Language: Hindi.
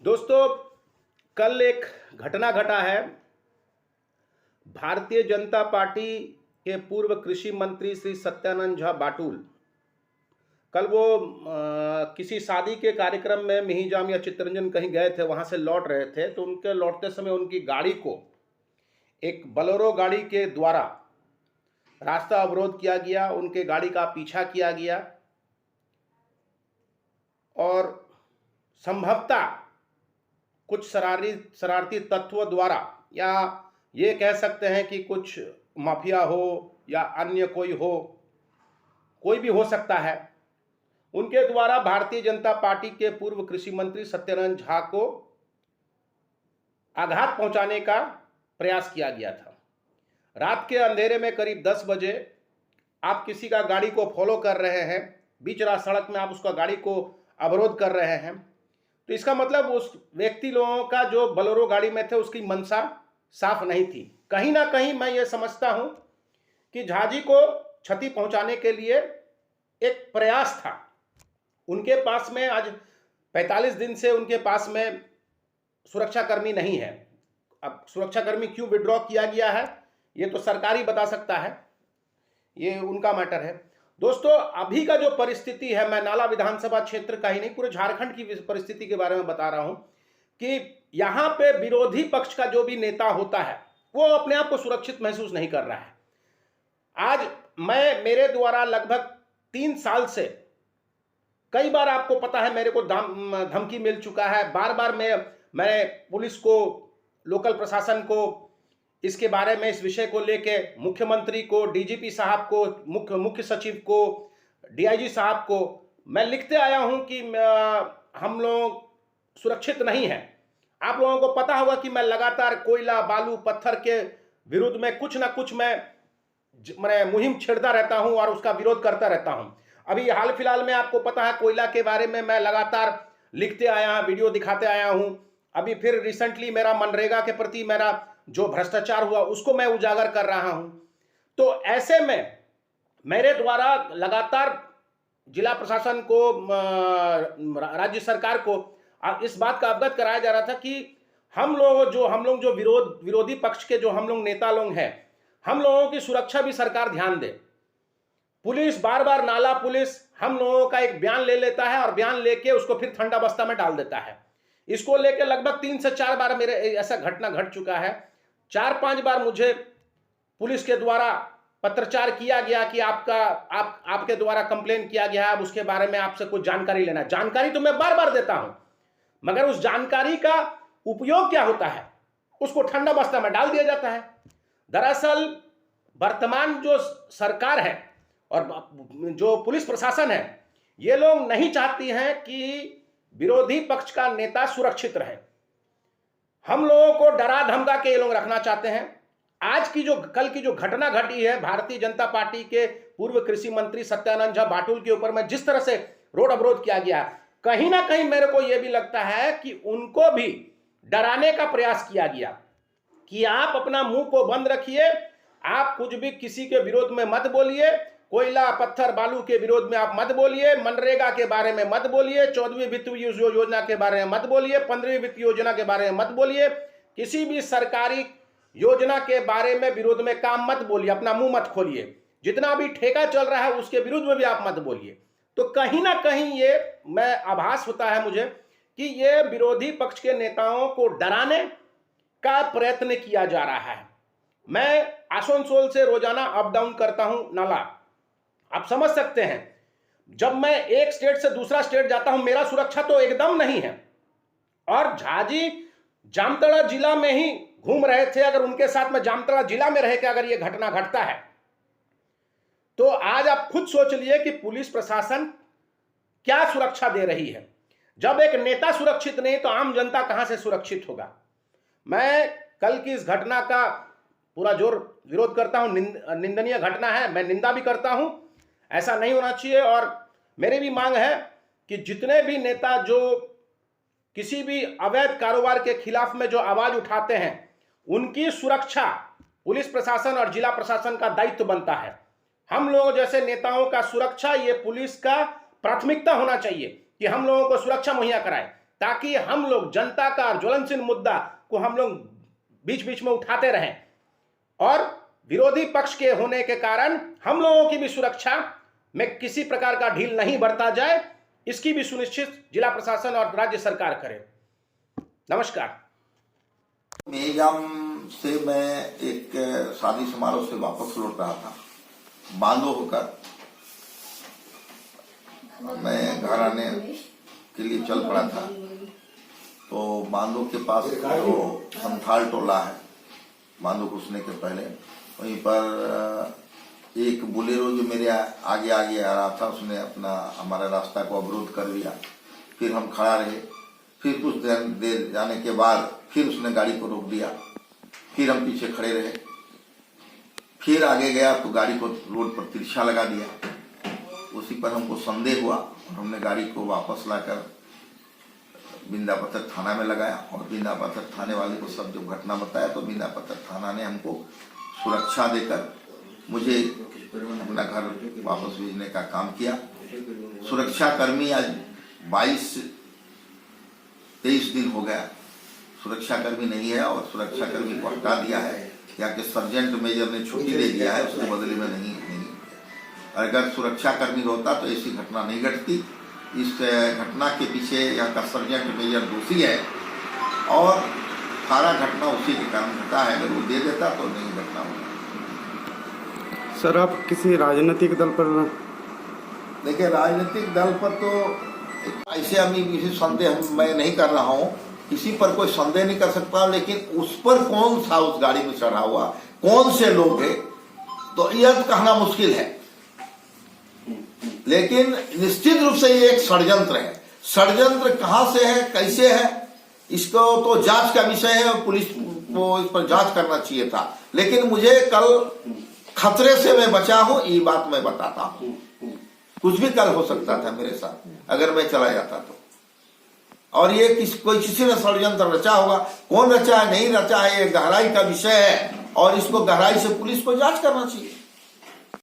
दोस्तों, कल एक घटना घटा है। भारतीय जनता पार्टी के पूर्व कृषि मंत्री श्री सत्यानंद झा बाटुल कल वो किसी शादी के कार्यक्रम में मिहिजाम या चित्तरंजन कहीं गए थे, वहां से लौट रहे थे। तो उनके लौटते समय उनकी गाड़ी को एक बोलेरो गाड़ी के द्वारा रास्ता अवरोध किया गया, उनके गाड़ी का पीछा किया गया और संभवतः कुछ शरारती तत्वों द्वारा, या ये कह सकते हैं कि कुछ माफिया हो या अन्य कोई भी हो सकता है, उनके द्वारा भारतीय जनता पार्टी के पूर्व कृषि मंत्री सत्यानंद झा को आघात पहुंचाने का प्रयास किया गया था। रात के अंधेरे में करीब 10 बजे आप किसी का गाड़ी को फॉलो कर रहे हैं, बीच सड़क में आप उसका गाड़ी को अवरोध कर रहे हैं, तो इसका मतलब उस व्यक्ति लोगों का जो बोलेरो गाड़ी में थे उसकी मंशा साफ नहीं थी। कहीं ना कहीं मैं ये समझता हूं कि झा जी को क्षति पहुंचाने के लिए एक प्रयास था। उनके पास में आज 45 दिन से उनके पास में सुरक्षाकर्मी नहीं है। अब सुरक्षाकर्मी क्यों विड्रॉ किया गया है ये तो सरकार ही बता सकता है, ये उनका मैटर है। दोस्तों, अभी का जो परिस्थिति है, मैं नाला विधानसभा क्षेत्र का ही नहीं पूरे झारखंड की परिस्थिति के बारे में बता रहा हूं कि यहां पे विरोधी पक्ष का जो भी नेता होता है वो अपने आप को सुरक्षित महसूस नहीं कर रहा है। आज मेरे द्वारा लगभग 3 साल से कई बार, आपको पता है, मेरे को धमकी मिल चुका है। बार बार मैं पुलिस को, लोकल प्रशासन को इसके बारे में, इस विषय को लेके मुख्यमंत्री को, डीजीपी साहब को, मुख्य सचिव को, डीआईजी साहब को मैं लिखते आया हूं कि हम लोग सुरक्षित नहीं हैं। आप लोगों को पता होगा कि मैं लगातार कोयला, बालू, पत्थर के विरुद्ध में कुछ ना कुछ मैं मुहिम छेड़ता रहता हूं और उसका विरोध करता रहता हूं। अभी हाल फिलहाल में आपको पता है, कोयला के बारे में मैं लगातार लिखते आया, वीडियो दिखाते आया हूं। अभी फिर रिसेंटली मेरा मनरेगा के प्रति मेरा जो भ्रष्टाचार हुआ उसको मैं उजागर कर रहा हूं। तो ऐसे में मेरे द्वारा लगातार जिला प्रशासन को, राज्य सरकार को इस बात का अवगत कराया जा रहा था कि हम लोग जो विरोधी पक्ष के जो हम लोग नेता लोग हैं, हम लोगों की सुरक्षा भी सरकार ध्यान दे। पुलिस बार बार, नाला पुलिस हम लोगों का एक बयान ले लेता है और बयान लेके उसको फिर ठंडा बस्ता में डाल देता है। इसको लेकर लगभग 3 से 4 बार मेरे ऐसा घटना घट चुका है। 4-5 बार मुझे पुलिस के द्वारा पत्रचार किया गया कि आपके द्वारा कंप्लेन किया गया है, अब उसके बारे में आपसे कुछ जानकारी लेना। जानकारी तो मैं बार बार देता हूं, मगर उस जानकारी का उपयोग क्या होता है, उसको ठंडा बस्ता में डाल दिया जाता है। दरअसल वर्तमान जो सरकार है और जो पुलिस प्रशासन है, ये लोग नहीं चाहती हैं कि विरोधी पक्ष का नेता सुरक्षित रहे। हम लोगों को डरा धमका के ये लोग रखना चाहते हैं। कल की जो घटना घटी है, भारतीय जनता पार्टी के पूर्व कृषि मंत्री सत्यानंद झा बाटुल के ऊपर में जिस तरह से रोड अवरोध किया गया, कहीं ना कहीं मेरे को यह भी लगता है कि उनको भी डराने का प्रयास किया गया कि आप अपना मुंह को बंद रखिए, आप कुछ भी किसी के विरोध में मत बोलिए, कोयला, पत्थर, बालू के विरोध में आप मत बोलिए, मनरेगा के बारे में मत बोलिए, 14वीं वित्त योजना के बारे में मत बोलिए, 15वीं वित्त योजना के बारे में मत बोलिए, किसी भी सरकारी योजना के बारे में विरोध में काम मत बोलिए, अपना मुंह मत खोलिए, जितना भी ठेका चल रहा है उसके विरुद्ध में भी आप मत बोलिए। तो कहीं ना कहीं ये मैं आभास होता है मुझे कि ये विरोधी पक्ष के नेताओं को डराने का प्रयत्न किया जा रहा है। मैं आसनसोल से रोजाना अप डाउन करता हूं नाला, आप समझ सकते हैं, जब मैं एक स्टेट से दूसरा स्टेट जाता हूं मेरा सुरक्षा तो एकदम नहीं है। और झा जी जामताड़ा जिला में ही घूम रहे थे, अगर उनके साथ में जामताड़ा जिला में रह के अगर यह घटना घटता है तो आज आप खुद सोच लिए कि पुलिस प्रशासन क्या सुरक्षा दे रही है। जब एक नेता सुरक्षित नहीं तो आम जनता कहां से सुरक्षित होगा। मैं कल की इस घटना का पूरा जोर विरोध करता हूं, निंदनीय घटना है, मैं निंदा भी करता हूं, ऐसा नहीं होना चाहिए। और मेरी भी मांग है कि जितने भी नेता जो किसी भी अवैध कारोबार के खिलाफ में जो आवाज उठाते हैं, उनकी सुरक्षा पुलिस प्रशासन और जिला प्रशासन का दायित्व बनता है। हम लोग जैसे नेताओं का सुरक्षा ये पुलिस का प्राथमिकता होना चाहिए कि हम लोगों को सुरक्षा मुहैया कराए। ताकि हम लोग जनता का ज्वलनशील मुद्दा को हम लोग बीच बीच में उठाते रहें और विरोधी पक्ष के होने के कारण हम लोगों की भी सुरक्षा में किसी प्रकार का ढील नहीं बरता जाए, इसकी भी सुनिश्चित जिला प्रशासन और राज्य सरकार करे। नमस्कार। मेजाम से मैं एक शादी समारोह से वापस लौट रहा था। बांदो होकर मैं घर आने के लिए चल पड़ा था, तो बांदो के पास जो संथाल टोला है, बांदो घुसने के पहले वहीं पर एक बुलेरो जो मेरे आगे आगे आ रहा था, उसने अपना हमारा रास्ता को अवरोध कर दिया। फिर हम खड़ा रहे, फिर कुछ देर जाने के बाद फिर उसने गाड़ी को रोक दिया, फिर हम पीछे खड़े रहे, फिर आगे गया तो गाड़ी को रोड पर तिरछा लगा दिया। उसी पर हमको संदेह हुआ और हमने गाड़ी को वापस लाकर बिंदा पत्थर थाना में लगाया और बिंदा पत्थर थाने वाले को सब जो घटना बताया, तो बिंदा पत्थर थाना ने हमको सुरक्षा देकर मुझे अपना घर वापस भेजने का काम किया। सुरक्षा कर्मी आज 22-23 दिन हो गया सुरक्षा कर्मी नहीं है और सुरक्षा कर्मी को हटा दिया है, या कि सर्जेंट मेजर ने छुट्टी दे दिया है, उसके बदले में नहीं। अगर सुरक्षा कर्मी होता तो ऐसी घटना नहीं घटती। इस घटना के पीछे यहाँ का सर्जेंट मेजर दोषी है और सारा घटना उसी के कारण घटा है। अगर वो दे देता तो नहीं घटना होता। सर, आप किसी राजनीतिक दल पर? देखिए, राजनीतिक दल पर तो ऐसे अभी किसी संदेह मैं नहीं कर रहा हूँ, किसी पर कोई संदेह नहीं कर सकता, लेकिन उस पर कौन था उस गाड़ी में चढ़ा हुआ, कौन से लोग हैं, तो यह कहना मुश्किल है। लेकिन निश्चित रूप से ये एक षड्यंत्र है। षड्यंत्र कहां से है, कैसे है, इसको तो जांच का विषय है और पुलिस को इस पर जांच करना चाहिए था। लेकिन मुझे कल खतरे से मैं बचा हूं, ये बात मैं बताता हूं। कुछ भी कल हो सकता था मेरे साथ अगर मैं चला जाता तो। और ये कोई किसी ने षड्यंत्र रचा होगा, कौन रचा है नहीं रचा है, ये गहराई का विषय है और इसको गहराई से पुलिस को जांच करना चाहिए।